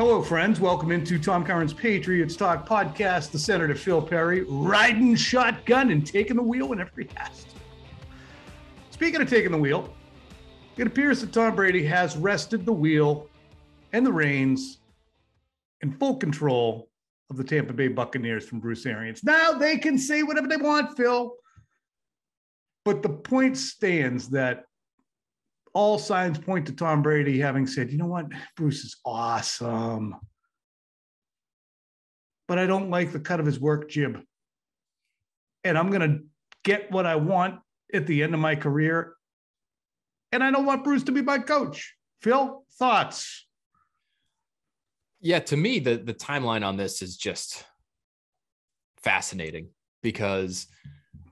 Hello, friends. Welcome into Tom Curran's Patriots Talk podcast. The Senator Phil Perry riding shotgun and taking the wheel whenever he has to. Speaking of taking the wheel, it appears that Tom Brady has wrested the wheel and the reins in full control of the Tampa Bay Buccaneers from Bruce Arians. Now they can say whatever they want, Phil. But the point stands that all signs point to Tom Brady having said, you know what, Bruce is awesome, but I don't like the cut of his work jib. And I'm going to get what I want at the end of my career. And I don't want Bruce to be my coach. Phil, thoughts? Yeah, to me, the timeline on this is just fascinating because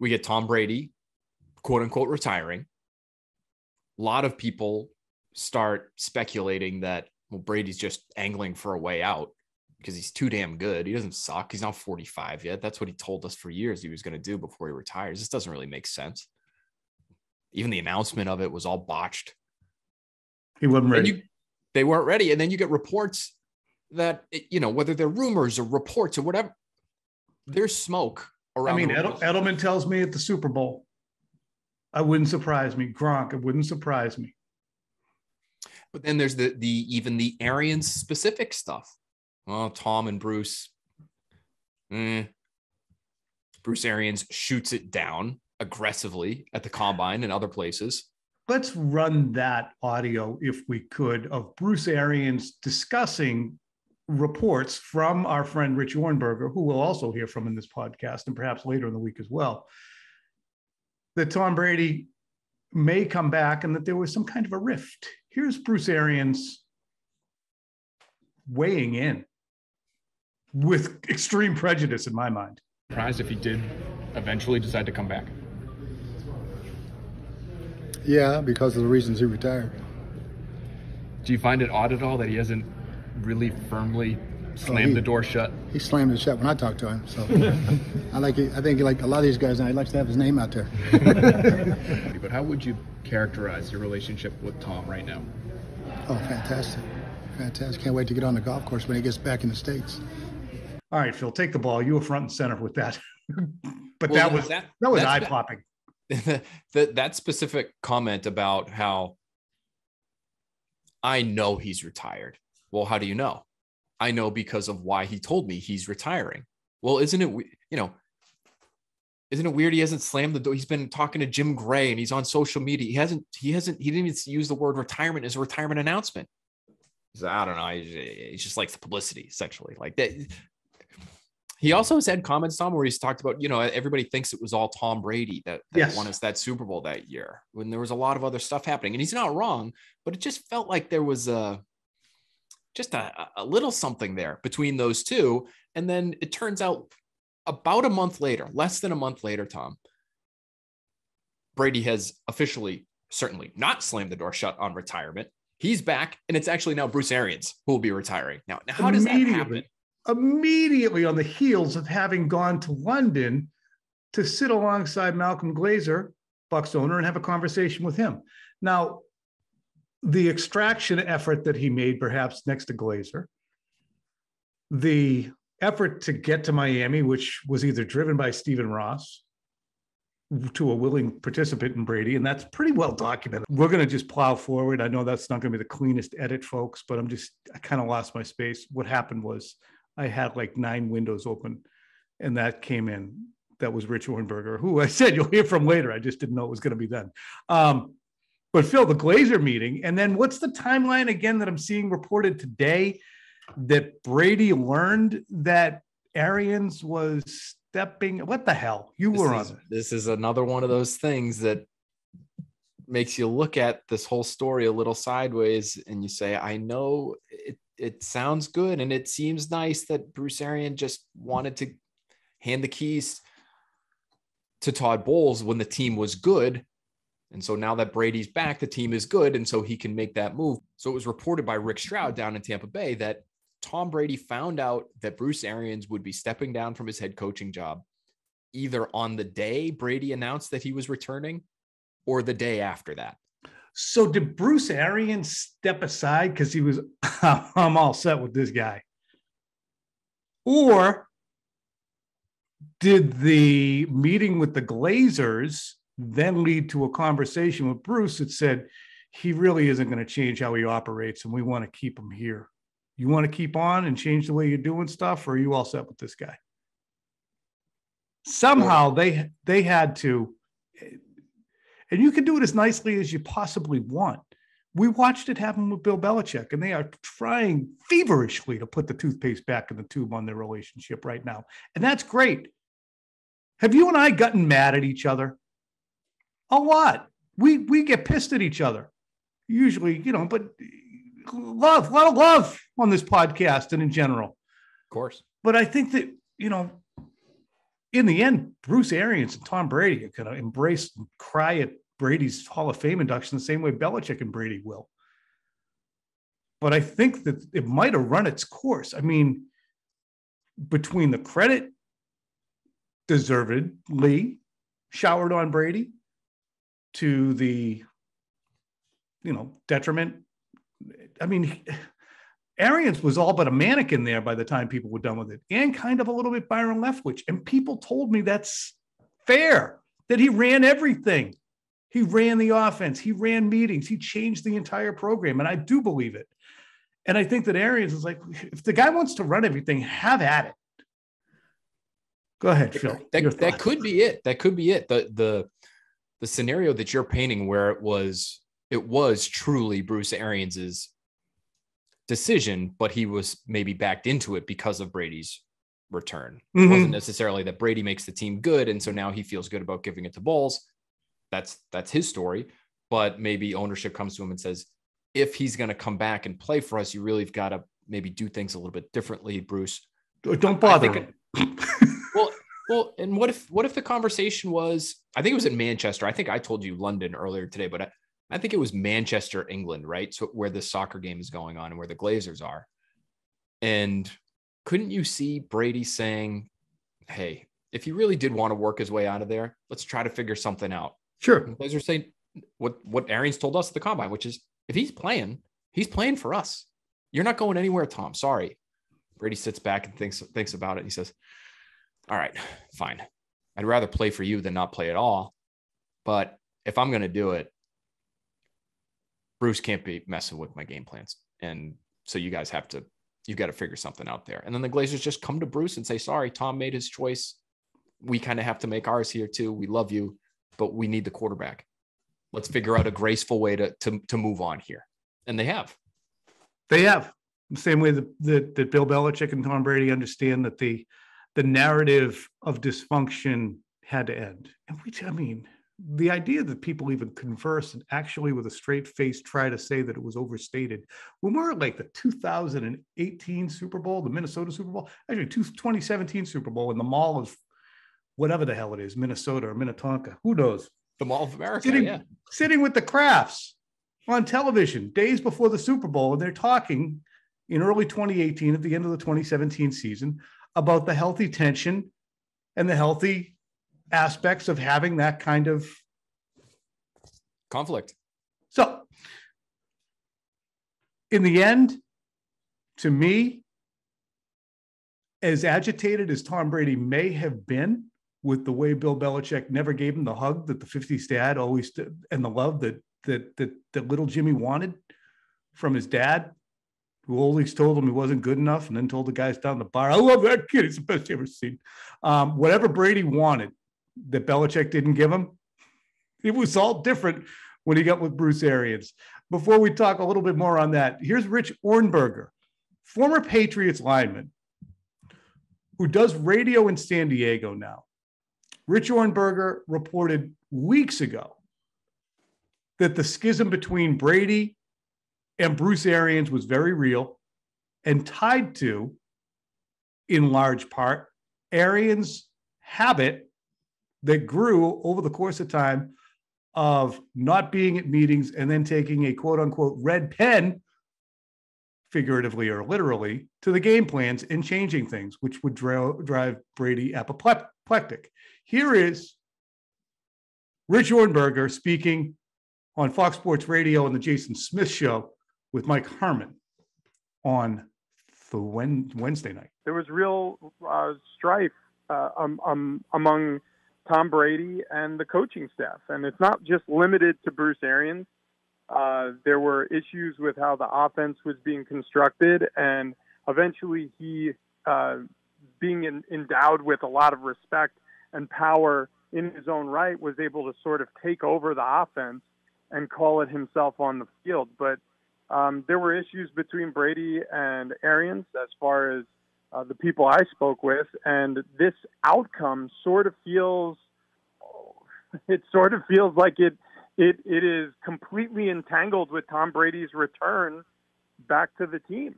we get Tom Brady, quote unquote, retiring. A lot of people start speculating that, well, Brady's just angling for a way out because he's too damn good. He doesn't suck. He's not 45 yet. That's what he told us for years he was going to do before he retires. This doesn't really make sense. Even the announcement of it was all botched. He wasn't ready. They weren't ready. And then you get reports that, whether they're rumors or reports or whatever, there's smoke around. I mean, Edelman tells me at the Super Bowl, I wouldn't surprise me. Gronk, it wouldn't surprise me. But then there's the Arians specific stuff. Well, Tom and Bruce. Bruce Arians shoots it down aggressively at the combine and other places. Let's run that audio, if we could, of Bruce Arians discussing reports from our friend Rich Ohrnberger, who we'll also hear from in this podcast and perhaps later in the week as well, that Tom Brady may come back and that there was some kind of a rift. Here's Bruce Arians weighing in with extreme prejudice in my mind. Surprised if he did eventually decide to come back. Yeah, because of the reasons he retired. Do you find it odd at all that he hasn't really firmly slammed the door shut? He slammed it shut when I talked to him. So I think like a lot of these guys, he likes to have his name out there. But how would you characterize your relationship with Tom right now? Oh, fantastic. Fantastic. Can't wait to get on the golf course when he gets back in the States. All right, Phil, take the ball. You were front and center with that. But well, that was eye-popping. That specific comment about how I know he's retired. Well, how do you know? I know because of why he told me he's retiring. Well, isn't it weird he hasn't slammed the door? He's been talking to Jim Gray and he's on social media. He didn't even use the word retirement as a retirement announcement. I don't know. He just likes the publicity, essentially. Like that. He also has had comments, Tom, where he's talked about, everybody thinks it was all Tom Brady that yes, won us that Super Bowl that year when there was a lot of other stuff happening. And he's not wrong, but it just felt like there was just a little something there between those two. And then it turns out about a month later, less than a month later, Tom, Brady has officially certainly not slammed the door shut on retirement. He's back, and it's actually now Bruce Arians who will be retiring. Now how does that happen? Immediately on the heels of having gone to London to sit alongside Malcolm Glazer, Bucs owner, and have a conversation with him. Now, the extraction effort that he made, perhaps next to Glazer, the effort to get to Miami, which was either driven by Stephen Ross to a willing participant in Brady, and that's pretty well documented. We're going to just plow forward. I know that's not going to be the cleanest edit, folks, but I kind of lost my space. What happened was I had like 9 windows open, and that came in. That was Rich Ohrnberger, who I said you'll hear from later. I just didn't know it was going to be then. But Phil, the Glazer meeting, and then what's the timeline again that I'm seeing reported today that Brady learned that Arians was stepping? What the hell? This is another one of those things that makes you look at this whole story a little sideways, and you say, I know it sounds good, and it seems nice that Bruce Arians just wanted to hand the keys to Todd Bowles when the team was good. And so now that Brady's back, the team is good, and so he can make that move. So it was reported by Rick Stroud down in Tampa Bay that Tom Brady found out that Bruce Arians would be stepping down from his head coaching job either on the day Brady announced that he was returning or the day after that. So did Bruce Arians step aside because he was I'm all set with this guy? Or did the meeting with the Glazers then lead to a conversation with Bruce that said, he really isn't going to change how he operates and we want to keep him here? You want to keep on and change the way you're doing stuff, or are you all set with this guy? Somehow they had to, and you can do it as nicely as you possibly want. We watched it happen with Bill Belichick, and they are trying feverishly to put the toothpaste back in the tube on their relationship right now. And that's great. Have you and I gotten mad at each other? A lot. We get pissed at each other. Usually, but love, a lot of love on this podcast and in general. Of course. But I think that, in the end, Bruce Arians and Tom Brady are going to embrace and cry at Brady's Hall of Fame induction the same way Belichick and Brady will. But I think that it might have run its course. I mean, between the credit deservedly showered on Brady to the, detriment. I mean, Arians was all but a mannequin there by the time people were done with it, and kind of a little bit Byron Leftwich. And people told me that's fair, that he ran everything. He ran the offense. He ran meetings. He changed the entire program. And I do believe it. And I think that Arians is like, if the guy wants to run everything, have at it. Go ahead, Phil. That could be it. That could be it. The scenario that you're painting where it was truly Bruce Arians's decision, but he was maybe backed into it because of Brady's return. It wasn't necessarily that Brady makes the team good, and so now he feels good about giving it to Bowles. That's his story. But maybe ownership comes to him and says, if he's going to come back and play for us, you really have got to maybe do things a little bit differently, Bruce. Don't bother him. Well, and what if the conversation was, I think it was in Manchester. I think I told you London earlier today, but I think it was Manchester, England, right? So where the soccer game is going on and where the Glazers are. And couldn't you see Brady saying, hey, if he really did want to work his way out of there, let's try to figure something out. Sure. And the Glazers say what Arians told us at the combine, which is if he's playing for us. You're not going anywhere, Tom. Sorry. Brady sits back and thinks about it. He says, all right, fine. I'd rather play for you than not play at all. But if I'm going to do it, Bruce can't be messing with my game plans. And so you got to figure something out there. And then the Glazers just come to Bruce and say, sorry, Tom made his choice. We kind of have to make ours here too. We love you, but we need the quarterback. Let's figure out a graceful way to move on here. And they have. They have. The same way that Bill Belichick and Tom Brady understand that the narrative of dysfunction had to end. And the idea that people even converse and actually with a straight face try to say that it was overstated. When we're at like the 2018 Super Bowl, the Minnesota Super Bowl, actually 2017 Super Bowl in the Mall of whatever the hell it is, Minnesota or Minnetonka, who knows? The Mall of America, sitting with the Crafts on television days before the Super Bowl, and they're talking in early 2018 at the end of the 2017 season about the healthy tension and the healthy aspects of having that kind of conflict. So in the end, to me, as agitated as Tom Brady may have been with the way Bill Belichick never gave him the hug that the 50s dad always did, and the love that little Jimmy wanted from his dad, who always told him he wasn't good enough and then told the guys down the bar, I love that kid. He's the best you ever seen. Whatever Brady wanted that Belichick didn't give him, it was all different when he got with Bruce Arians. Before we talk a little bit more on that, here's Rich Ohrnberger, former Patriots lineman, who does radio in San Diego now. Rich Ohrnberger reported weeks ago that the schism between Brady and Bruce Arians was very real and tied to, in large part, Arians' habit that grew over the course of time of not being at meetings and then taking a quote unquote red pen, figuratively or literally, to the game plans and changing things, which would drive Brady apoplectic. Here is Rich Ohrnberger speaking on Fox Sports Radio and the Jason Smith Show with Mike Harmon. on the Wednesday night? There was real strife among Tom Brady and the coaching staff. And it's not just limited to Bruce Arians. There were issues with how the offense was being constructed, and eventually he, being endowed with a lot of respect and power in his own right, was able to sort of take over the offense and call it himself on the field. But there were issues between Brady and Arians as far as the people I spoke with, and this outcome sort of feels like it is completely entangled with Tom Brady's return back to the team.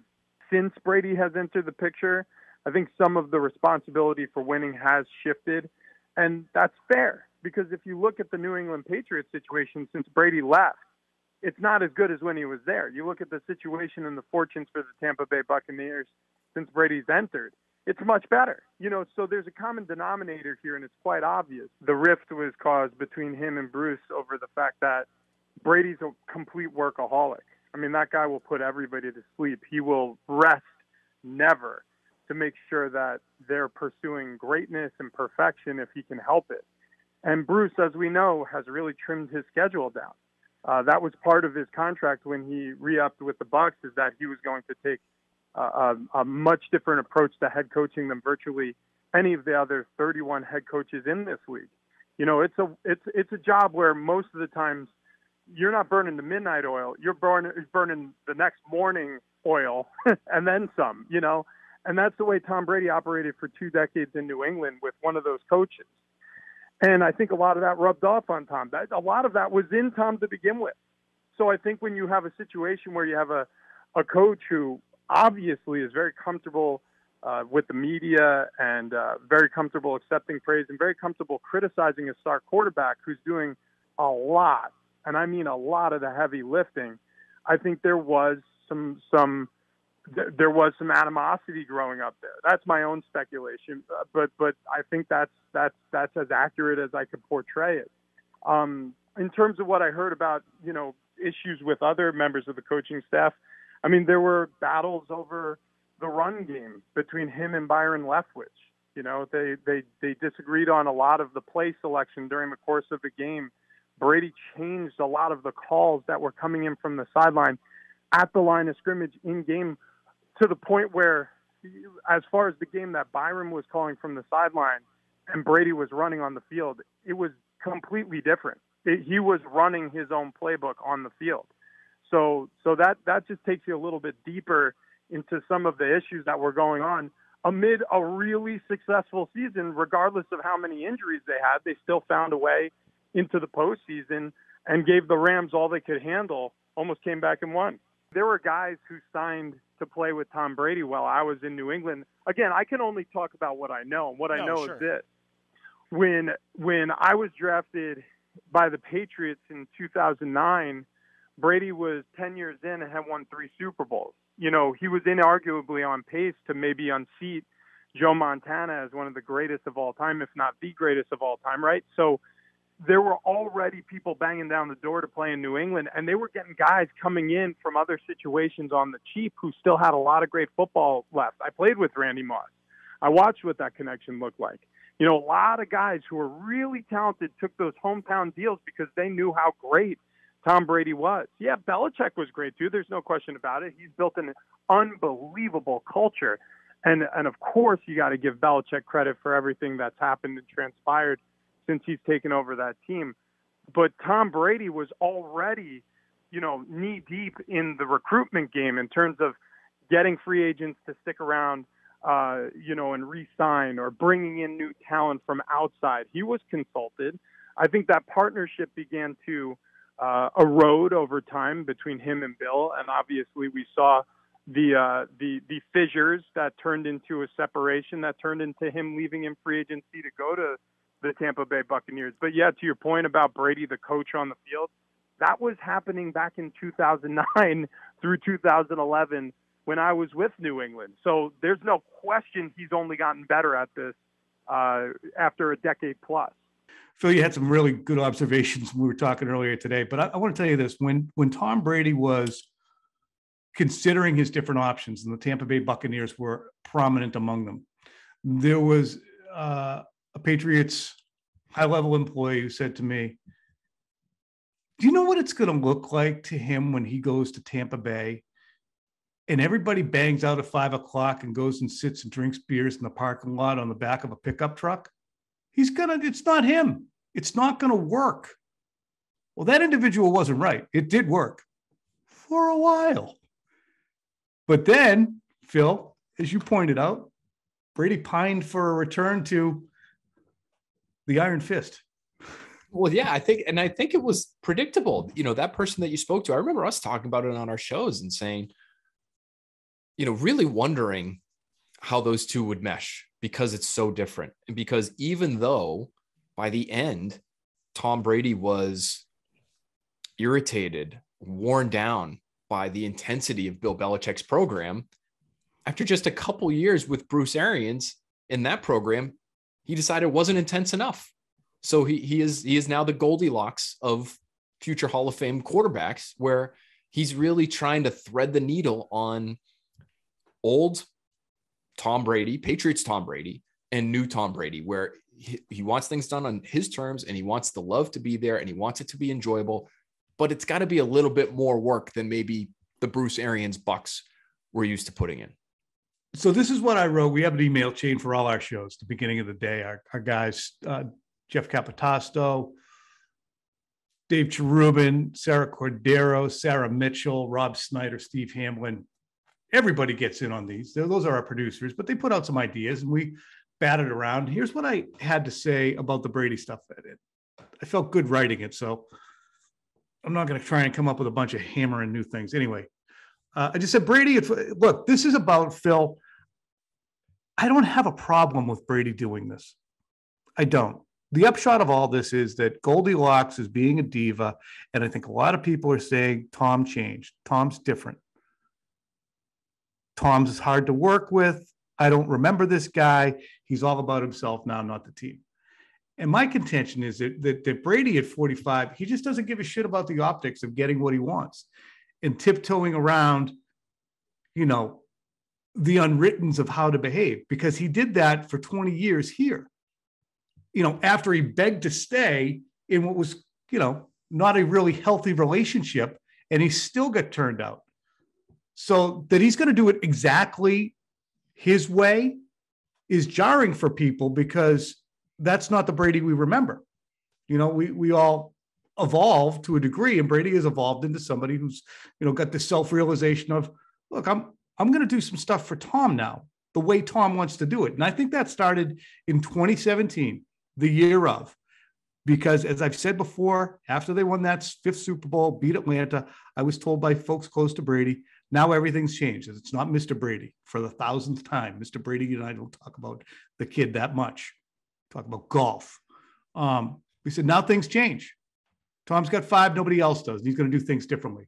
Since Brady has entered the picture, I think some of the responsibility for winning has shifted, and that's fair, because if you look at the New England Patriots situation since Brady left, it's not as good as when he was there. You look at the situation and the fortunes for the Tampa Bay Buccaneers since Brady's entered, it's much better. So there's a common denominator here, and it's quite obvious. The rift was caused between him and Bruce over the fact that Brady's a complete workaholic. I mean, that guy will put everybody to sleep. He will rest never to make sure that they're pursuing greatness and perfection if he can help it. And Bruce, as we know, has really trimmed his schedule down. That was part of his contract when he re-upped with the Bucs, is that he was going to take a much different approach to head coaching than virtually any of the other 31 head coaches in this league. It's a job where most of the times you're not burning the midnight oil, you're burning the next morning oil and then some, and that's the way Tom Brady operated for 2 decades in New England with one of those coaches. And I think a lot of that rubbed off on Tom. A lot of that was in Tom to begin with. So I think when you have a situation where you have a coach who obviously is very comfortable with the media and very comfortable accepting praise and very comfortable criticizing a star quarterback who's doing a lot, and I mean a lot of the heavy lifting, I think there was some animosity growing up there. That's my own speculation, but I think that's as accurate as I could portray it. In terms of what I heard about, issues with other members of the coaching staff, I mean, there were battles over the run game between him and Byron Leftwich. They disagreed on a lot of the play selection during the course of the game. Brady changed a lot of the calls that were coming in from the sideline at the line of scrimmage in game, to the point where, as far as the game that Byron was calling from the sideline and Brady was running on the field, it was completely different. He was running his own playbook on the field. So that just takes you a little bit deeper into some of the issues that were going on amid a really successful season. Regardless of how many injuries they had, they still found a way into the postseason and gave the Rams all they could handle, almost came back and won. There were guys who signed to play with Tom Brady while I was in New England. Again, I can only talk about what I know. And what I know is this. When I was drafted by the Patriots in 2009, Brady was 10 years in and had won 3 Super Bowls. He was inarguably on pace to maybe unseat Joe Montana as one of the greatest of all time, if not the greatest of all time, right? So there were already people banging down the door to play in New England, and they were getting guys coming in from other situations on the cheap who still had a lot of great football left. I played with Randy Moss. I watched what that connection looked like. A lot of guys who were really talented took those hometown deals because they knew how great Tom Brady was. Yeah, Belichick was great too. There's no question about it. He's built an unbelievable culture. And of course, you got to give Belichick credit for everything that's happened and transpired since he's taken over that team. But Tom Brady was already, knee deep in the recruitment game in terms of getting free agents to stick around, and re-sign, or bringing in new talent from outside. He was consulted. I think that partnership began to erode over time between him and Bill, and obviously we saw the fissures that turned into a separation that turned into him leaving in free agency to go to the Tampa Bay Buccaneers. But yeah, to your point about Brady, the coach on the field, that was happening back in 2009 through 2011 when I was with New England. So there's no question he's only gotten better at this after a decade plus. Phil, you had some really good observations when we were talking earlier today, but I want to tell you this. When Tom Brady was considering his different options, and the Tampa Bay Buccaneers were prominent among them. There was a Patriots high-level employee who said to me, do you know what it's going to look like to him when he goes to Tampa Bay and everybody bangs out at 5:00 and goes and sits and drinks beers in the parking lot on the back of a pickup truck? It's not him. It's not going to work. Well, that individual wasn't right. It did work for a while. But then, Phil, as you pointed out, Brady pined for a return to the Iron Fist. Well, yeah, I think it was predictable. That person that you spoke to, I remember us talking about it on our shows and saying, really wondering how those two would mesh because it's so different. And because even though by the end, Tom Brady was irritated, worn down by the intensity of Bill Belichick's program, after just a couple years with Bruce Arians in that program, he decided it wasn't intense enough. So he is now the Goldilocks of future Hall of Fame quarterbacks, where he's really trying to thread the needle on old Tom Brady, Patriots Tom Brady, and new Tom Brady, where he wants things done on his terms and he wants the love to be there and he wants it to be enjoyable, but it's got to be a little bit more work than maybe the Bruce Arians Bucks were used to putting in. So this is what I wrote. We have an email chain for all our shows at the beginning of the day. Our guys, Jeff Capitasto, Dave Cherubin, Sarah Cordero, Sarah Mitchell, Rob Snyder, Steve Hamlin. Everybody gets in on these. Those are our producers, but they put out some ideas and we batted around. Here's what I had to say about the Brady stuff. I felt good writing it, so I'm not going to try and come up with a bunch of hammering new things. Anyway, I just said, Brady, look, this is about Phil. I don't have a problem with Brady doing this. I don't. The upshot of all this is that Goldilocks is being a diva, and I think a lot of people are saying Tom changed. Tom's different. Tom's hard to work with. I don't remember this guy. He's all about himself now, not the team. And my contention is that Brady at 45, he just doesn't give a shit about the optics of getting what he wants and tiptoeing around, the unwrittens of how to behave, because he did that for 20 years here. After he begged to stay in what was, not a really healthy relationship, and he still got turned out. So that he's going to do it exactly his way is jarring for people, because that's not the Brady we remember. We all evolved to a degree, and Brady has evolved into somebody who's, got the self-realization of, look, I'm going to do some stuff for Tom now, the way Tom wants to do it. And I think that started in 2017, the year of, because as I've said before, after they won that fifth Super Bowl, beat Atlanta, I was told by folks close to Brady, now everything's changed. It's not Mr. Brady for the 1,000th time. Mr. Brady and I don't talk about the kid that much. Talk about golf. We said, now things change. Tom's got 5, nobody else does. He's going to do things differently.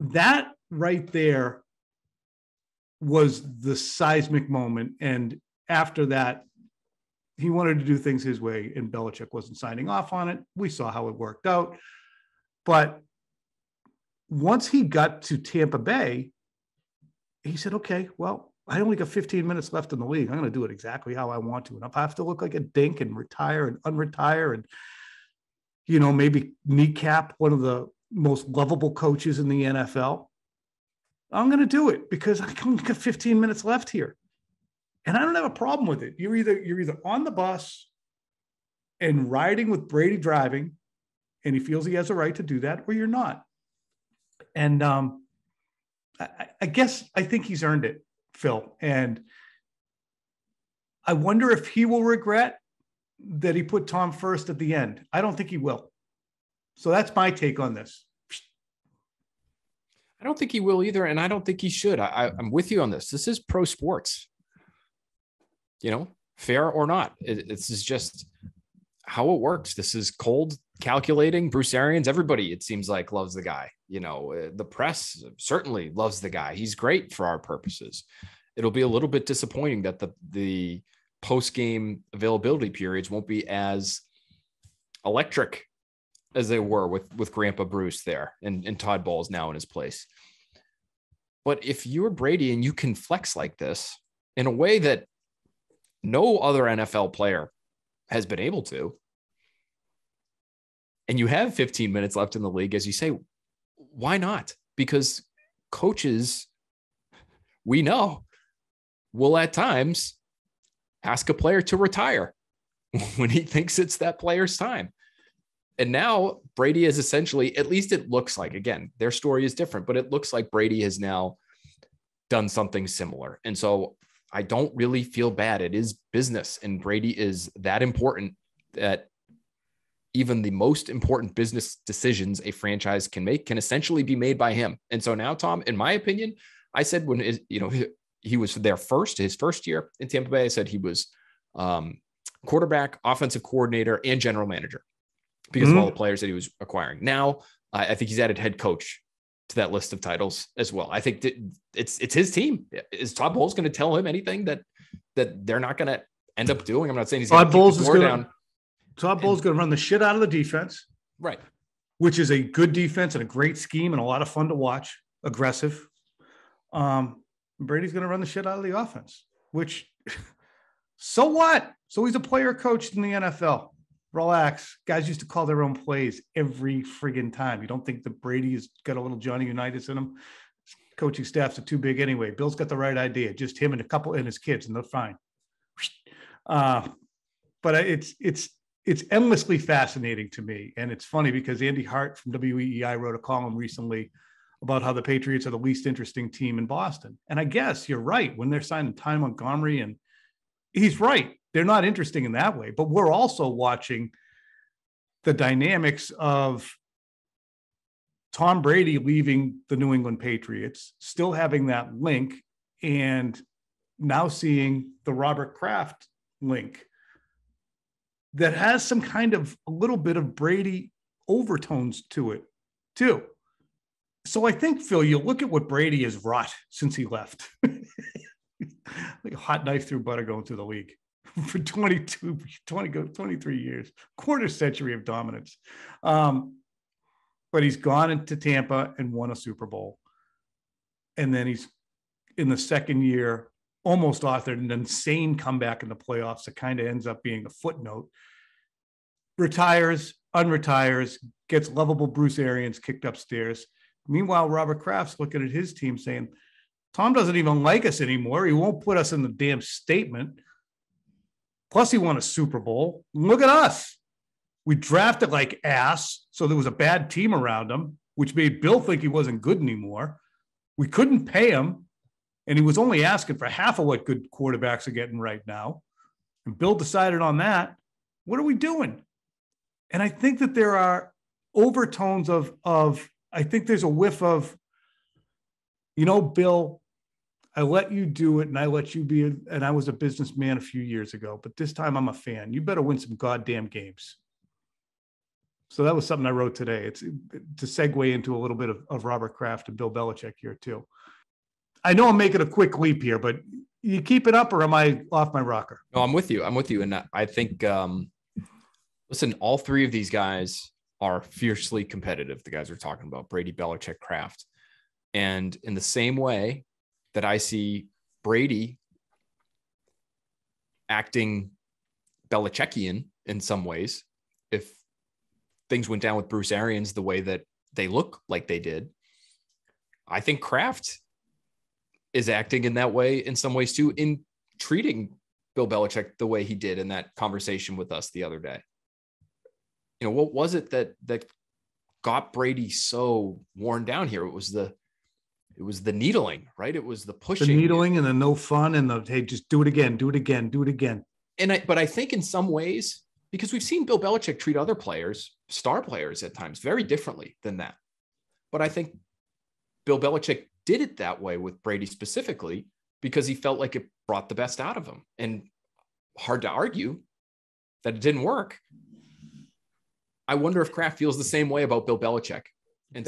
That right there was the seismic moment. And after that, he wanted to do things his way, and Belichick wasn't signing off on it. We saw how it worked out. But once he got to Tampa Bay, he said, okay, well, I only got 15 minutes left in the league. I'm going to do it exactly how I want to. And if I have to look like a dink and retire and unretire and, maybe kneecap one of the most lovable coaches in the NFL, I'm going to do it because I only got 15 minutes left here. And I don't have a problem with it. You're either on the bus and riding with Brady driving, and he feels he has a right to do that, or you're not. And I guess I think he's earned it, Phil. And I wonder if he will regret that he put Tom first at the end. I don't think he will. So that's my take on this. I don't think he will either, and I don't think he should. I'm with you on this. This is pro sports. Fair or not. This is just how it works. This is cold, calculating. Bruce Arians, everybody, it seems like, loves the guy. The press certainly loves the guy. He's great for our purposes. It'll be a little bit disappointing that the post-game availability periods won't be as electric as they were with Grandpa Bruce there, and Todd Bowles now in his place. But if you're Brady and you can flex like this in a way that no other NFL player has been able to, and you have 15 minutes left in the league, as you say, why not? Because coaches, we know, will at times ask a player to retire when he thinks it's that player's time. And now Brady is essentially, at least it looks like, again, their story is different, but it looks like Brady has now done something similar. And so I don't really feel bad. It is business, and Brady is that important that even the most important business decisions a franchise can make can essentially be made by him. And so now, Tom, in my opinion, I said when he was there his first year in Tampa Bay, I said he was quarterback, offensive coordinator, and general manager because of all the players that he was acquiring. Now, I think he's added head coach to that list of titles as well. I think that it's his team. Is Todd Bowles going to tell him anything that they're not going to end up doing? I'm not saying he's going to keep the door down. Todd Bowles is going to run the shit out of the defense. Right. Which is a good defense and a great scheme and a lot of fun to watch. Aggressive. Brady's going to run the shit out of the offense, which so what? So he's a player coach in the NFL. Relax. Guys used to call their own plays every friggin' time. You don't think that Brady has got a little Johnny Unitas in him? Coaching staffs are too big anyway. Bill's got the right idea. Just him and a couple and his kids, and they're fine. But it's endlessly fascinating to me. And it's funny because Andy Hart from WEEI wrote a column recently about how the Patriots are the least interesting team in Boston. And I guess you're right. When they're signing Ty Montgomery, and he's right. They're not interesting in that way. But we're also watching the dynamics of Tom Brady leaving the New England Patriots, still having that link, and now seeing the Robert Kraft link that has some kind of a little bit of Brady overtones to it too. So I think, Phil, you look at what Brady has wrought since he left. Like a hot knife through butter going through the league for 23 years, quarter century of dominance. But he's gone into Tampa and won a Super Bowl. And then he's in the second year, almost authored an insane comeback in the playoffs that kind of ends up being a footnote. Retires, unretires, gets lovable Bruce Arians kicked upstairs. Meanwhile, Robert Kraft's looking at his team saying, Tom doesn't even like us anymore. He won't put us in the damn statement. Plus, he won a Super Bowl. Look at us. We drafted like ass, so there was a bad team around him, which made Bill think he wasn't good anymore. We couldn't pay him, and he was only asking for half of what good quarterbacks are getting right now. And Bill decided on that. What are we doing? And I think that there are overtones of I think there's a whiff of, Bill, I let you do it and I let you be, and I was a businessman a few years ago, but this time I'm a fan. You better win some goddamn games. So that was something I wrote today. It's to segue into a little bit of Robert Kraft and Bill Belichick here too. I know I'm making a quick leap here, but you keep it up or am I off my rocker? No, I'm with you. And I think, listen, all three of these guys are fiercely competitive. The guys we're talking about, Brady, Belichick, Kraft. And in the same way that I see Brady acting Belichickian in some ways, if things went down with Bruce Arians the way that they look like they did, I think Kraft is acting in that way in some ways too, in treating Bill Belichick the way he did in that conversation with us the other day. What was it that got Brady so worn down here? It was the needling, right? It was the pushing, the needling, and the no fun, and the hey, just do it again. But I think in some ways, because we've seen Bill Belichick treat other players, star players at times, very differently than that. But I think Bill Belichick did it that way with Brady specifically because he felt like it brought the best out of him. And hard to argue that it didn't work. I wonder if Kraft feels the same way about Bill Belichick. And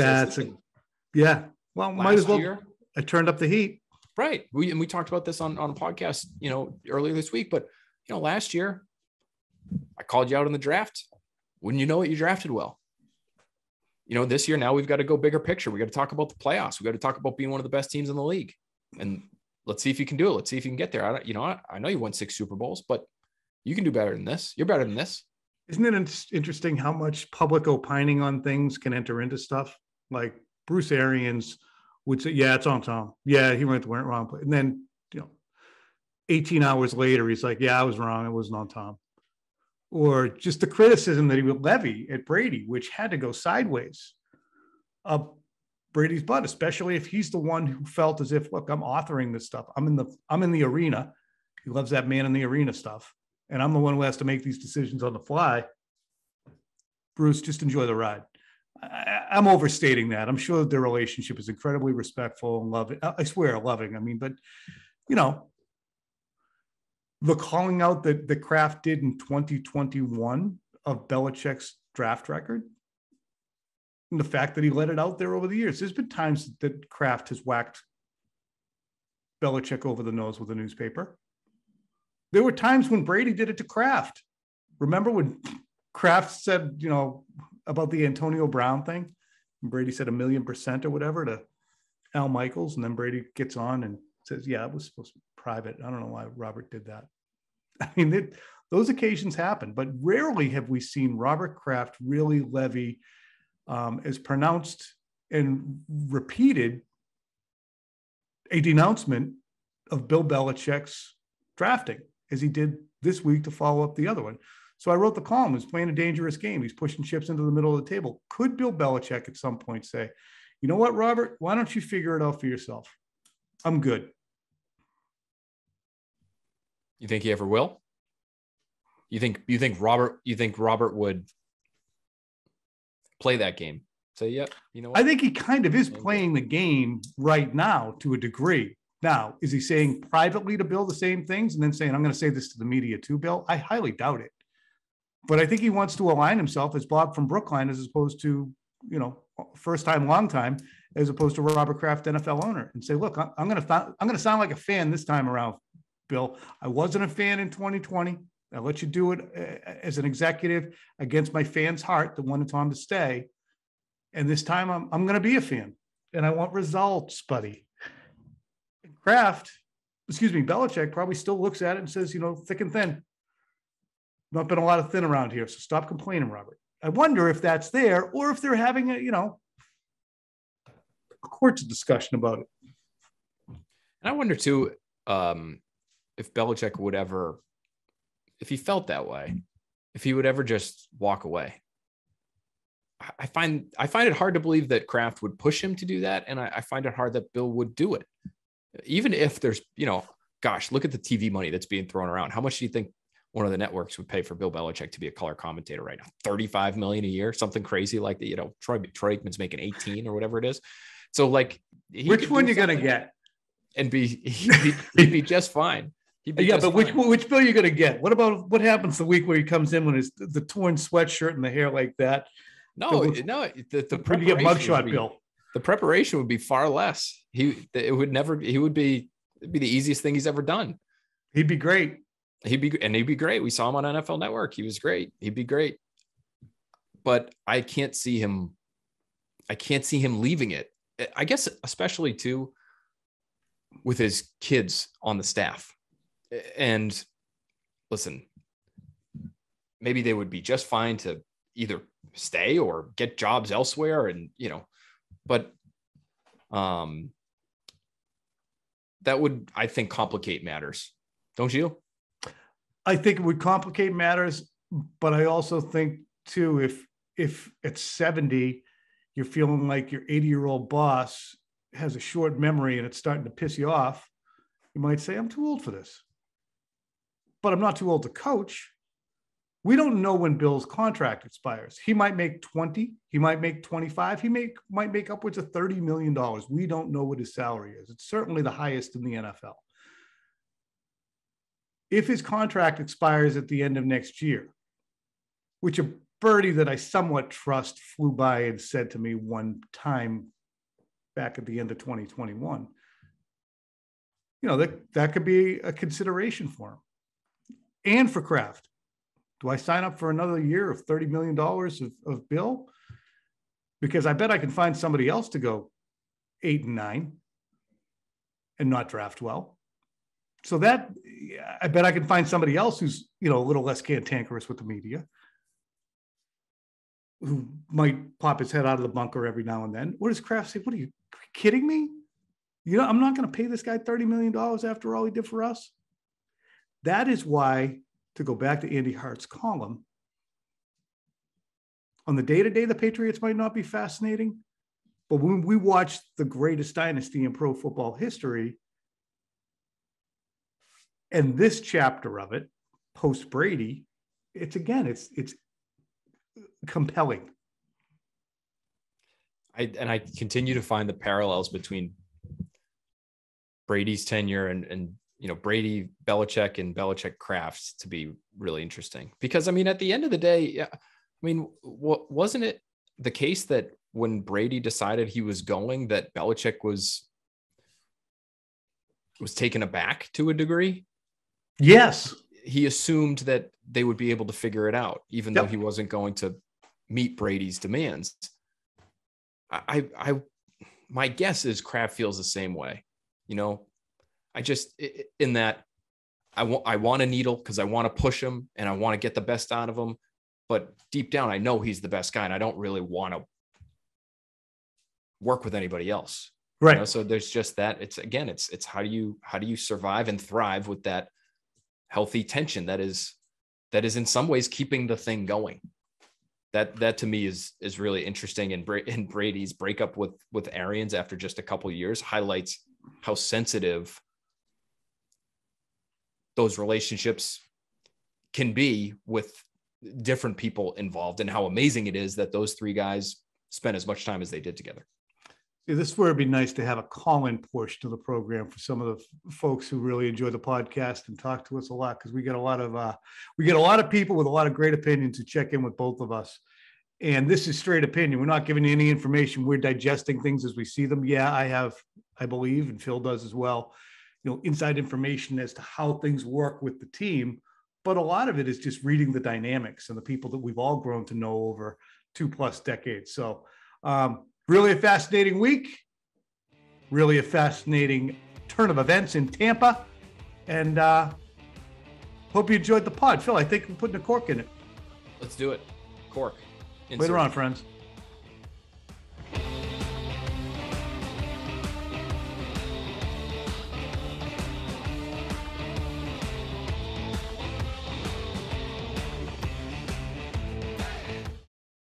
yeah. Well, might as well. Year, I turned up the heat. Right. We talked about this on a podcast, earlier this week, but last year I called you out in the draft. Wouldn't you know it? You drafted well. this year now we've got to go bigger picture. We got to talk about the playoffs. We got to talk about being one of the best teams in the league. And let's see if you can do it. Let's see if you can get there. I know you won 6 Super Bowls, but you can do better than this. You're better than this. Isn't it interesting how much public opining on things can enter into stuff? Like Bruce Arians would say, yeah, it's on Tom. Yeah, he went the wrong place. And then, 18 hours later, he's like, yeah, I was wrong. It wasn't on Tom. Or just the criticism that he would levy at Brady, which had to go sideways up Brady's butt, especially if he's the one who felt as if, look, I'm authoring this stuff. I'm in the arena. He loves that man in the arena stuff. And I'm the one who has to make these decisions on the fly. Bruce, just enjoy the ride. I'm overstating that. I'm sure that their relationship is incredibly respectful and loving. I swear, loving. I mean, but, the calling out that Kraft did in 2021 of Belichick's draft record, and the fact that he let it out there over the years. There's been times that Kraft has whacked Belichick over the nose with a newspaper. There were times when Brady did it to Kraft. Remember when Kraft said, about the Antonio Brown thing? And Brady said 1,000,000% or whatever to Al Michaels. And then Brady gets on and says, yeah, it was supposed to be private. I don't know why Robert did that. I mean, those occasions happen, but rarely have we seen Robert Kraft really levy as pronounced and repeated a denouncement of Bill Belichick's drafting as he did this week to follow up the other one. So I wrote the column. He's playing a dangerous game. He's pushing chips into the middle of the table. Could Bill Belichick at some point say, you know what, Robert, why don't you figure it out for yourself? I'm good. You think he ever will? You think Robert would play that game? Say, yep, you know what? I think he kind of is playing the game right now to a degree. Now, is he saying privately to Bill the same things and then saying, I'm going to say this to the media too, Bill? I highly doubt it. But I think he wants to align himself as Bob from Brookline as opposed to, first time, long time, as opposed to Robert Kraft, NFL owner, and say, look, I'm going to sound like a fan this time around, Bill. I wasn't a fan in 2020. I let you do it as an executive against my fans' heart that wanted Tom to stay. And this time I'm going to be a fan and I want results, buddy. Belichick probably still looks at it and says, thick and thin. Not been a lot of thin around here. So stop complaining, Robert. I wonder if that's there or if they're having a court's discussion about it. And I wonder too, if Belichick would ever, if he felt that way, if he would ever just walk away. I find it hard to believe that Kraft would push him to do that. And I find it hard that Bill would do it. Even if there's, gosh, look at the TV money that's being thrown around. How much do you think one of the networks would pay for Bill Belichick to be a color commentator right now? $35 million a year, something crazy like that. Troy Aikman's making 18 or whatever it is. So like, which one you going to get? And he'd be just fine. But which Bill are you going to get? What happens the week where he comes in when the torn sweatshirt and the hair like that? The you get mugshot Bill. The preparation would be far less. It'd be the easiest thing he's ever done. He'd be great. He'd be great. We saw him on NFL Network. He was great. He'd be great. But I can't see him leaving it. I guess especially too with his kids on the staff. And listen, maybe they would be just fine to either stay or get jobs elsewhere. And, but that would, I think, complicate matters. Don't you? I think it would complicate matters, but I also think too, if at 70, you're feeling like your 80-year-old boss has a short memory and it's starting to piss you off, you might say, I'm too old for this. But I'm not too old to coach. We don't know when Bill's contract expires. He might make 20, he might make 25, might make upwards of $30 million. We don't know what his salary is. It's certainly the highest in the NFL. If his contract expires at the end of next year, which a birdie that I somewhat trust flew by and said to me one time back at the end of 2021, that could be a consideration for him. And for Kraft. Do I sign up for another year of $30 million of Bill? because I bet I can find somebody else to go 8 and 9 and not draft well. So that, I bet I can find somebody else who's, a little less cantankerous with the media, who might pop his head out of the bunker every now and then. What does Kraft say? What are you kidding me? I'm not going to pay this guy $30 million after all he did for us. That is why, to go back to Andy Hart's column, on the day-to-day, the Patriots might not be fascinating, but when we watch the greatest dynasty in pro football history, and this chapter of it, post Brady, it's compelling. I continue to find the parallels between Brady's tenure and Brady, Belichick, and Belichick Kraft to be really interesting, because at the end of the day, wasn't it the case that when Brady decided he was going, that Belichick was taken aback to a degree? Yes. He assumed that they would be able to figure it out, even though he wasn't going to meet Brady's demands. My guess is Kraft feels the same way. I just, in that I want a needle because I want to push him and I want to get the best out of him. But deep down, I know he's the best guy and I don't really want to work with anybody else. Right. So there's just that. It's how do you survive and thrive with that healthy tension that is in some ways keeping the thing going. That to me is really interesting. And Brady's breakup with Arians after just a couple of years highlights how sensitive those relationships can be with different people involved, and how amazing it is that those three guys spent as much time as they did together. This is where it'd be nice to have a call-in portion to the program for some of the folks who really enjoy the podcast and talk to us a lot, because we get a lot of people with a lot of great opinions who check in with both of us. And this is straight opinion. We're not giving you any information. We're digesting things as we see them. Yeah, I believe, and Phil does as well, inside information as to how things work with the team. But a lot of it is just reading the dynamics and the people that we've all grown to know over 2+ decades. So really a fascinating week, really a fascinating turn of events in Tampa. And hope you enjoyed the pod. Phil, I think we're putting a cork in it. Let's do it. Cork. Insert. Later on, friends.